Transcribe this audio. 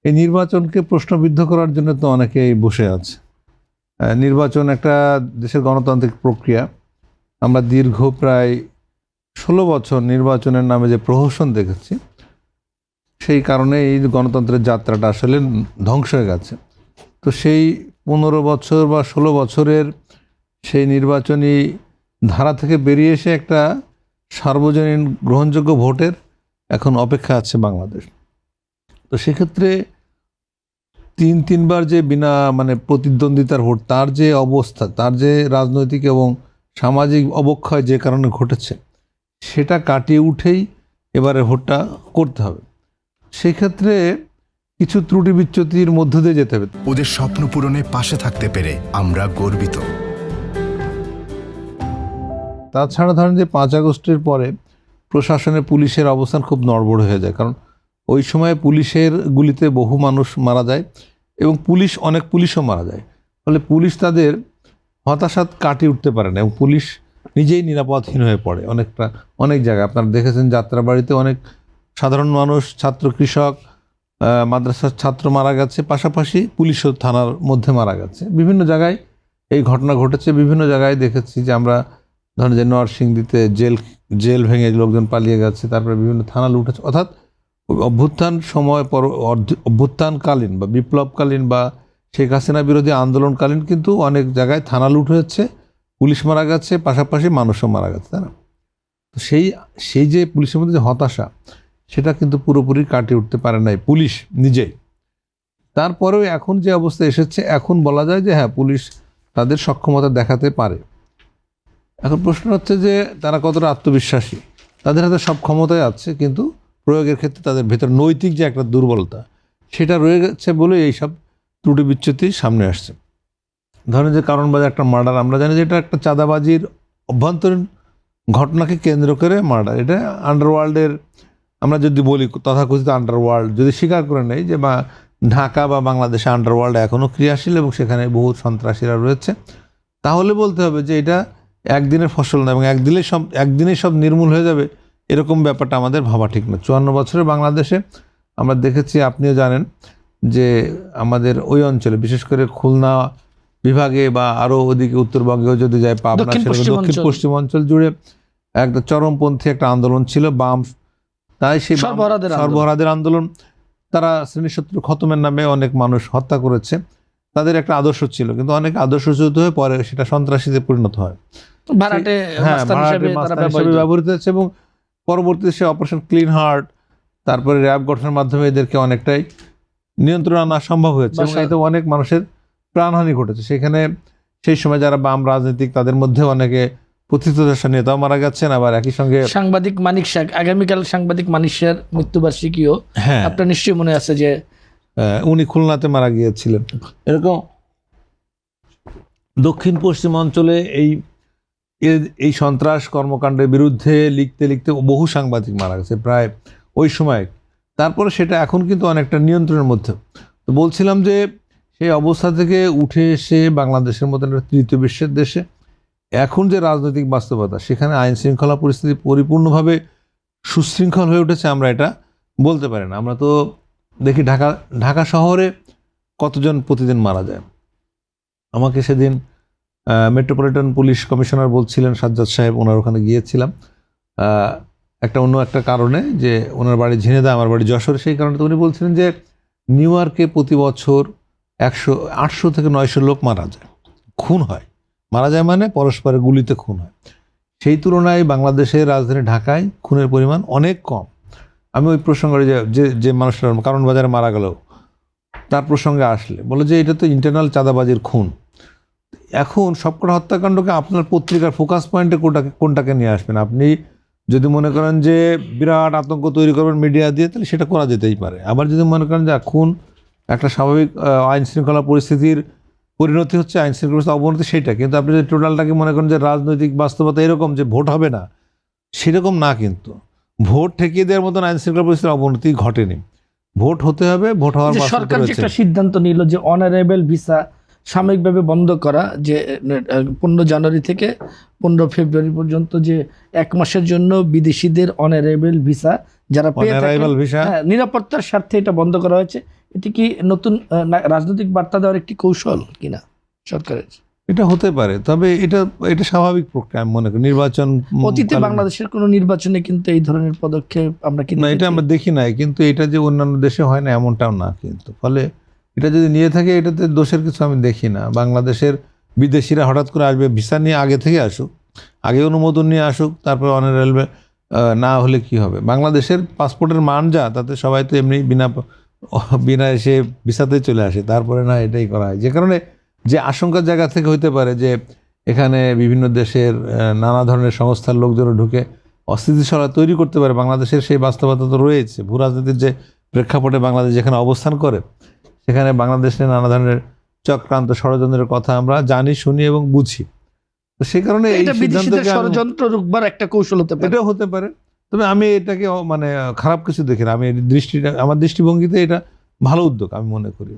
এই নির্বাচনকে প্রশ্নবিদ্ধ করার জন্য তো অনেকেই বসে আছে। নির্বাচন একটা দেশের গণতান্ত্রিক প্রক্রিয়া। আমরা দীর্ঘ প্রায় 16 বছর নির্বাচনের নামে যে প্রহসন দেখেছি, সেই কারণে এই গণতন্ত্রের যাত্রাটা আসলে ধ্বংস হয়ে গেছে। তো সেই 15 বছর বা 16 বছরের সেই নির্বাচনী ধারা থেকে বেরিয়ে এসে একটা সার্বজনীন গ্রহণযোগ্য ভোটের এখন অপেক্ষা আছে বাংলাদেশ। তো সেক্ষেত্রে তিনবার যে বিনা প্রতিদ্বন্দ্বিতার ভোট, তার যে অবস্থা, তার যে রাজনৈতিক এবং সামাজিক অবক্ষয় যে কারণে ঘটেছে, সেটা কাটিয়ে উঠেই এবারে ভোটটা করতে হবে। সেক্ষেত্রে কিছু ত্রুটি বিচ্যুতির মধ্য দিয়ে যেতে হবে। ওদের স্বপ্ন পূরণে পাশে থাকতে পেরে আমরা গর্বিত। তাছাড়া ধরেন যে 5 আগস্টের পরে প্রশাসনে পুলিশের অবস্থান খুব নড়বড় হয়ে যায়, কারণ ওই সময় পুলিশের গুলিতে বহু মানুষ মারা যায় এবং অনেক পুলিশও মারা যায়। ফলে পুলিশ তাদের হতাশাত কাটিয়ে উঠতে পারে না এবং পুলিশ নিজেই নিরাপদহীন হয়ে পড়ে অনেক জায়গায়। আপনারা দেখেছেন যাত্রাবাড়িতে অনেক সাধারণ মানুষ, ছাত্র, কৃষক, মাদ্রাসার ছাত্র মারা গেছে, পাশাপাশি পুলিশও থানার মধ্যে মারা গেছে। বিভিন্ন জায়গায় এই ঘটনা ঘটেছে। বিভিন্ন জায়গায় দেখেছি যে আমরা ধরেন যে নরসিংদীতে জেল ভেঙে লোকজন পালিয়ে গেছে, তারপরে বিভিন্ন থানা লুটেছে। অর্থাৎ অভ্যুত্থান সময় অভ্যুত্থানকালীন বা বিপ্লবকালীন বা শেখ হাসিনা বিরোধী আন্দোলনকালীন কিন্তু অনেক জায়গায় থানা লুট হয়েছে, পুলিশ মারা গেছে, পাশাপাশি মানুষও মারা গেছে, তাই না? তো সেই যে পুলিশের মধ্যে যে হতাশা, সেটা কিন্তু পুরোপুরি কাটিয়ে উঠতে পারে নাই পুলিশ নিজেই। তারপরেও এখন যে অবস্থা এসেছে, এখন বলা যায় যে হ্যাঁ, পুলিশ তাদের সক্ষমতা দেখাতে পারে। এখন প্রশ্ন হচ্ছে যে তারা কতটা আত্মবিশ্বাসী। তাদের হাতে সব ক্ষমতাই আছে, কিন্তু প্রয়োগের ক্ষেত্রে তাদের ভেতর নৈতিক যে একটা দুর্বলতা, সেটা রয়ে গেছে বলে এইসব ত্রুটি বিচ্যুতি সামনে আসছে। ধরেন যে কারণ বাজার একটা মার্ডার, আমরা জানি যে এটা একটা চাঁদাবাজির অভ্যন্তরীণ ঘটনাকে কেন্দ্র করে মার্ডার। এটা আন্ডারওয়ার্ল্ডের, আমরা যদি বলি তথাকথিত আন্ডারওয়ার্ল্ড, যদি স্বীকার করে নেই যে ঢাকা বা বাংলাদেশে আন্ডারওয়ার্ল্ড এখনও ক্রিয়াশীল এবং সেখানে বহু সন্ত্রাসীরা রয়েছে, তাহলে বলতে হবে যে এটা একদিনের ফসল না এবং একদিনেই সব নির্মূল হয়ে যাবে, এরকম ব্যাপারটা আমাদের ভাবা ঠিক না। 54 বছরের বাংলাদেশে আমরা দেখেছি, আপনিও জানেন যে আমাদের ওই অঞ্চলে, বিশেষ করে খুলনা বিভাগে বা আরও ওদিকে উত্তরবঙ্গেও যদি যায়, পাবনা, দক্ষিণ পশ্চিম অঞ্চল জুড়ে একটা চরমপন্থী একটা আন্দোলন ছিল, বাম। তাই সেই সর্বহারাদের আন্দোলন, তারা শ্রেণীশত্রু খতমের নামে অনেক মানুষ হত্যা করেছে। তাদের একটা আদর্শ ছিল, কিন্তু অনেক আদর্শচ্যুত হয়ে পরে সেটা সন্ত্রাসীতে পরিণত হয়, ব্যবহৃত হচ্ছে। এবং পরবর্তীতে সে অপারেশন ক্লিন হার্ট, তারপরে র্যাব গঠনের মাধ্যমে এদেরকে অনেকটাই নিয়ন্ত্রণ আনা সম্ভব হয়েছে এবং এতে অনেক মানুষের প্রাণহানি ঘটেছে। সেখানে সেই সময় যারা বাম রাজনীতিক, তাদের মধ্যে অনেকে প্রথিতযশা নেতাও মারা গেছেন। আবার একই সঙ্গে সাংবাদিক মানিক শাহ, আগামীকাল সাংবাদিক মানিক শাহের মৃত্যুবার্ষিকীও আপনার নিশ্চয়ই মনে আছে যে উনি খুলনাতে মারা গিয়েছিলেন। এরকম দক্ষিণ পশ্চিম অঞ্চলে এই সন্ত্রাস কর্মকাণ্ডের বিরুদ্ধে লিখতে লিখতে বহু সাংবাদিক মারা গেছে প্রায় ওই সময়। তারপরে সেটা এখন কিন্তু অনেকটা নিয়ন্ত্রণের মধ্যে। তো বলছিলাম যে সেই অবস্থা থেকে উঠে এসে বাংলাদেশের মতো একটা তৃতীয় বিশ্বের দেশে এখন যে রাজনৈতিক বাস্তবতা, সেখানে আইন শৃঙ্খলা পরিস্থিতি পরিপূর্ণভাবে সুশৃঙ্খল হয়ে উঠেছে আমরা এটা বলতে পারি না। আমরা তো দেখি ঢাকা শহরে কতজন প্রতিদিন মারা যায়। আমাকে সেদিন মেট্রোপলিটন পুলিশ কমিশনার বলছিলেন, সাজ্জাদ সাহেব, ওনার ওখানে গিয়েছিলাম অন্য একটা কারণে, যে ওনার বাড়ি ঝিনেদা, আমার বাড়ি যশোর, সেই কারণে। তো উনি বলছিলেন যে নিউ ইয়র্কে প্রতি বছর 800 থেকে 900 লোক মারা যায়, খুন হয়। মারা যায় মানে পরস্পরের গুলিতে খুন হয়। সেই তুলনায় বাংলাদেশের রাজধানী ঢাকায় খুনের পরিমাণ অনেক কম। আমি ওই প্রসঙ্গে যে মানুষটা কারণ বাজারে মারা গেল, তার প্রসঙ্গে আসলে বলে যে এটা তো ইন্টারনাল চাঁদাবাজির খুন। এখন সবকটা হত্যাকাণ্ডকে আপনার পত্রিকার ফোকাস পয়েন্টে কোনটাকে নিয়ে আসবেন? আপনি যদি মনে করেন যে বিরাট আতঙ্ক তৈরি করবেন মিডিয়া দিয়ে, তাহলে সেটা করা যেতেই পারে। আবার যদি মনে করেন যে খুন একটা স্বাভাবিক আইন শৃঙ্খলা পরিস্থিতির পরিণতি হচ্ছে, আইন শৃঙ্খলা অবনতি, সেইটা। কিন্তু আপনি যদি টোটালটাকে মনে করেন যে রাজনৈতিক বাস্তবতা এরকম যে ভোট হবে না, সেরকম না। কিন্তু ভোট ঠেকিয়ে দেওয়ার মতন আইন শৃঙ্খলা পরিস্থিতির অবনতি ঘটেনি। ভোট হতে হবে, ভোট হওয়ার সরকার যে একটা সিদ্ধান্ত নিল যে অনারেবল ভিসা সাময়িকভাবে বন্ধ করা, যে 15 জানুয়ারি থেকে 15 ফেব্রুয়ারি পর্যন্ত যে 1 মাসের জন্য বিদেশিদের অনারেবল ভিসা যারা নিরাপত্তার স্বার্থে এটা বন্ধ করা হয়েছে। এটি কি নতুন রাজনৈতিক বার্তা দেওয়ার একটি কৌশল কিনা সরকারের? এটা হতে পারে, তবে এটা স্বাভাবিক প্রক্রিয়া আমি মনে করি। নির্বাচন অতীতে বাংলাদেশের কোনো নির্বাচনে কিন্তু এই ধরনের পদক্ষেপ আমরা কি না, এটা আমরা দেখি নাই, কিন্তু এটা যে অন্যান্য দেশে হয় না এমনটাও না কিন্তু। ফলে এটা যদি নিয়ে থাকে এটাতে দোষের কিছু আমি দেখি না। বাংলাদেশের বিদেশিরা হঠাৎ করে আসবে, ভিসা নিয়ে আগে থেকে আসুক, আগে অনুমোদন নিয়ে আসুক, তারপর অনারেবল না হলে কি হবে? বাংলাদেশের পাসপোর্টের মান যা, তাতে সবাই তো এমনি বিনা এসে ভিসাতেই চলে আসে, তারপরে না এটাই করা হয়। যে কারণে যে আশঙ্কার জায়গা থেকে হইতে পারে যে এখানে বিভিন্ন দেশের নানা ধরনের সংস্থার লোকজন ঢুকে অস্থিতিশীলতা তৈরি করতে পারে, বাংলাদেশের সেই বাস্তবতা তো রয়েছে। ভূ রাজনীতির যে প্রেক্ষাপটে বাংলাদেশ যেখানে অবস্থান করে, সেখানে বাংলাদেশের নানা ধরনের চক্রান্ত ষড়যন্ত্রের কথা আমরা জানি, শুনি এবং বুঝি। তো সেই কারণে এই এটা বিদেশিদের সিদ্ধান্তকে ষড়যন্ত্র রুখবার একটা কৌশল হতে পারে। এটাও হতে পারে। তবে আমি এটাকে মানে খারাপ কিছু দেখি না। আমি আমার দৃষ্টিভঙ্গিতে এটা ভালো উদ্যোগ আমি মনে করি।